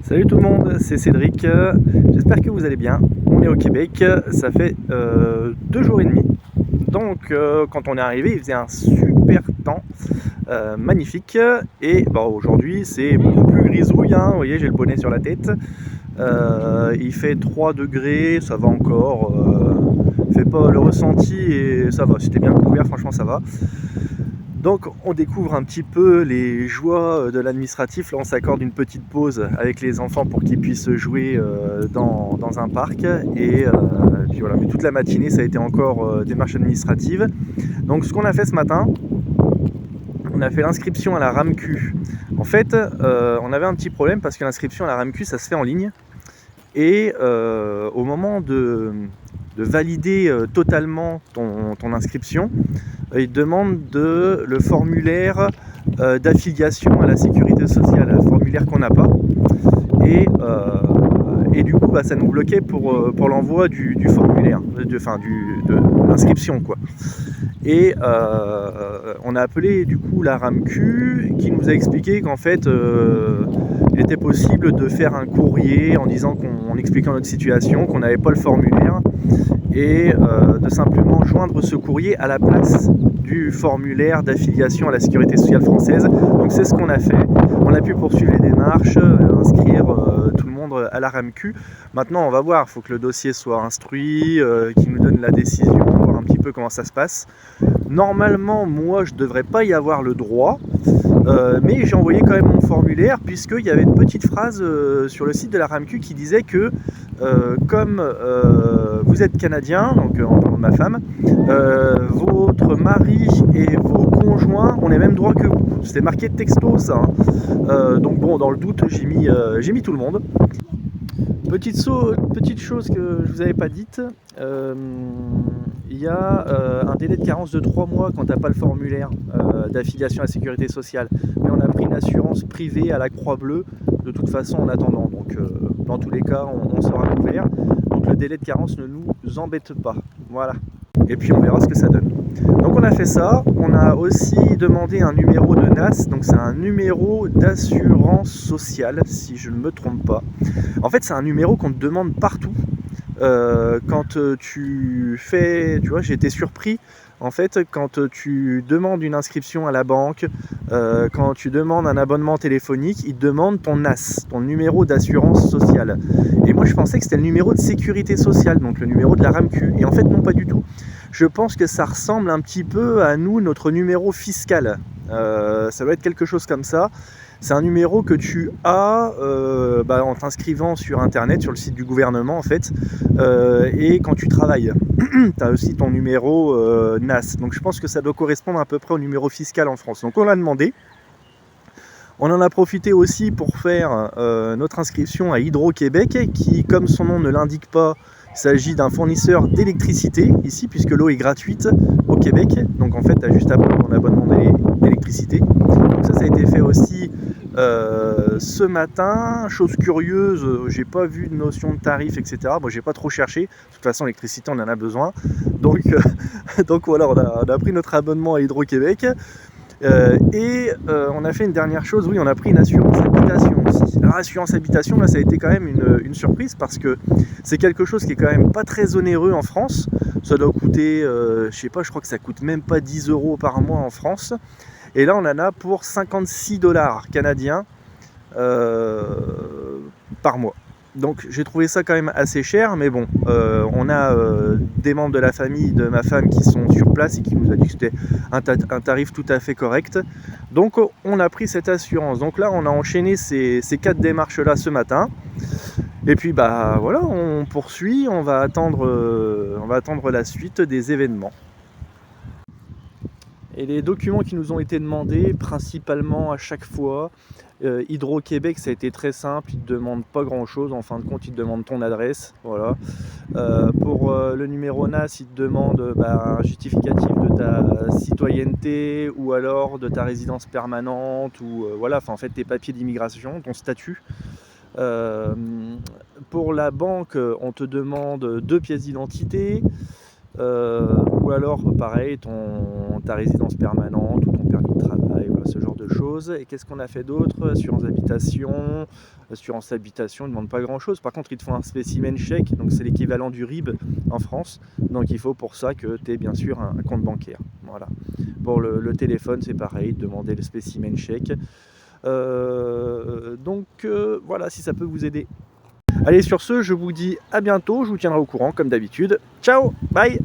Salut tout le monde, c'est Cédric, j'espère que vous allez bien. On est au Québec, ça fait 2 jours et demi. Donc quand on est arrivé, il faisait un super temps, magnifique. Et bon, aujourd'hui c'est beaucoup plus grisouille, hein. Vous voyez, j'ai le bonnet sur la tête. Il fait 3 degrés, ça va encore. Fait pas le ressenti et ça va, c'était bien couvert, franchement ça va. Donc on découvre un petit peu les joies de l'administratif. Là on s'accorde une petite pause avec les enfants pour qu'ils puissent jouer dans un parc. Et puis voilà, mais toute la matinée ça a été encore démarche administrative. Donc ce qu'on a fait ce matin, on a fait l'inscription à la RAMQ. En fait on avait un petit problème parce que l'inscription à la RAMQ ça se fait en ligne. Et au moment de valider totalement ton inscription, il demande le formulaire d'affiliation à la sécurité sociale, un formulaire qu'on n'a pas. Et du coup, ça nous bloquait pour l'envoi du formulaire, de l'inscription, quoi. Et on a appelé du coup la RAMQ qui nous a expliqué qu'en fait il était possible de faire un courrier en disant en expliquant notre situation, qu'on n'avait pas le formulaire et de simplement joindre ce courrier à la place du formulaire d'affiliation à la sécurité sociale française. Donc c'est ce qu'on a fait. On a pu poursuivre les démarches, inscrire tout le monde à la RAMQ. Maintenant on va voir, il faut que le dossier soit instruit, qu'il nous donne la décision, voir un petit peu comment ça se passe. Normalement moi je devrais pas y avoir le droit, mais j'ai envoyé quand même mon formulaire puisqu'il y avait une petite phrase sur le site de la RAMQ qui disait que comme vous êtes canadien, donc en parlant de ma femme, votre mari et vos conjoints ont les mêmes droits que vous. C'était marqué texto ça, hein. Donc bon, dans le doute j'ai mis tout le monde. Petite chose que je vous avais pas dite, il y a un délai de carence de 3 mois quand tu n'as pas le formulaire d'affiliation à la sécurité sociale. Mais on a pris une assurance privée à la Croix-Bleue de toute façon en attendant. Donc dans tous les cas, on sera couvert. Donc le délai de carence ne nous embête pas. Voilà. Et puis on verra ce que ça donne. Donc on a fait ça. On a aussi demandé un numéro de NAS. Donc c'est un numéro d'assurance sociale, si je ne me trompe pas. En fait, c'est un numéro qu'on te demande partout. Quand tu fais, tu vois, j'ai été surpris en fait quand tu demandes une inscription à la banque, quand tu demandes un abonnement téléphonique, ils te demandent ton NAS, ton numéro d'assurance sociale. Et moi je pensais que c'était le numéro de sécurité sociale, donc le numéro de la RAMQ. Et en fait non, pas du tout. Je pense que ça ressemble un petit peu à nous, notre numéro fiscal. Ça doit être quelque chose comme ça. C'est un numéro que tu as en t'inscrivant sur internet, sur le site du gouvernement en fait, et quand tu travailles. Tu as aussi ton numéro NAS. Donc je pense que ça doit correspondre à peu près au numéro fiscal en France. Donc on l'a demandé. On en a profité aussi pour faire notre inscription à Hydro-Québec, qui, comme son nom ne l'indique pas, il s'agit d'un fournisseur d'électricité ici, puisque l'eau est gratuite au Québec. Donc en fait, tu as juste à prendre ton abonnement d'électricité. Donc ça a été fait aussi ce matin. Chose curieuse, j'ai pas vu de notion de tarif, etc. Bon, j'ai pas trop cherché. De toute façon, l'électricité, on en a besoin. Donc, donc voilà, on a pris notre abonnement à Hydro-Québec. On a fait une dernière chose, oui, on a pris une assurance habitation aussi. Alors assurance habitation, là ça a été quand même une surprise parce que c'est quelque chose qui est quand même pas très onéreux en France. Ça doit coûter, je sais pas, je crois que ça coûte même pas 10 € par mois en France. Et là on en a pour 56 $ canadiens par mois. Donc j'ai trouvé ça quand même assez cher, mais bon, on a des membres de la famille de ma femme qui sont sur place et qui nous a dit que c'était un tarif tout à fait correct. Donc on a pris cette assurance. Donc là on a enchaîné ces 4 démarches là ce matin. Et puis bah voilà, on poursuit, on va attendre la suite des événements. Et les documents qui nous ont été demandés, principalement à chaque fois, Hydro-Québec, ça a été très simple, ils ne te demandent pas grand-chose, en fin de compte, ils te demandent ton adresse, voilà. Pour le numéro NAS, ils te demandent un justificatif de ta citoyenneté ou alors de ta résidence permanente, ou voilà, en fait tes papiers d'immigration, ton statut. Pour la banque, on te demande 2 pièces d'identité. Ou alors pareil ta résidence permanente ou ton permis de travail, voilà, ce genre de chose. Et qu'est-ce qu'on a fait d'autre? Assurance habitation. Assurance habitation, ils ne demandent pas grand-chose. Par contre, ils te font un spécimen chèque, donc c'est l'équivalent du RIB en France. Donc il faut pour ça que tu aies bien sûr un compte bancaire. Voilà. Pour le téléphone, c'est pareil, demander le spécimen chèque. Voilà, si ça peut vous aider. Allez, sur ce, je vous dis à bientôt, je vous tiendrai au courant comme d'habitude. Ciao, bye!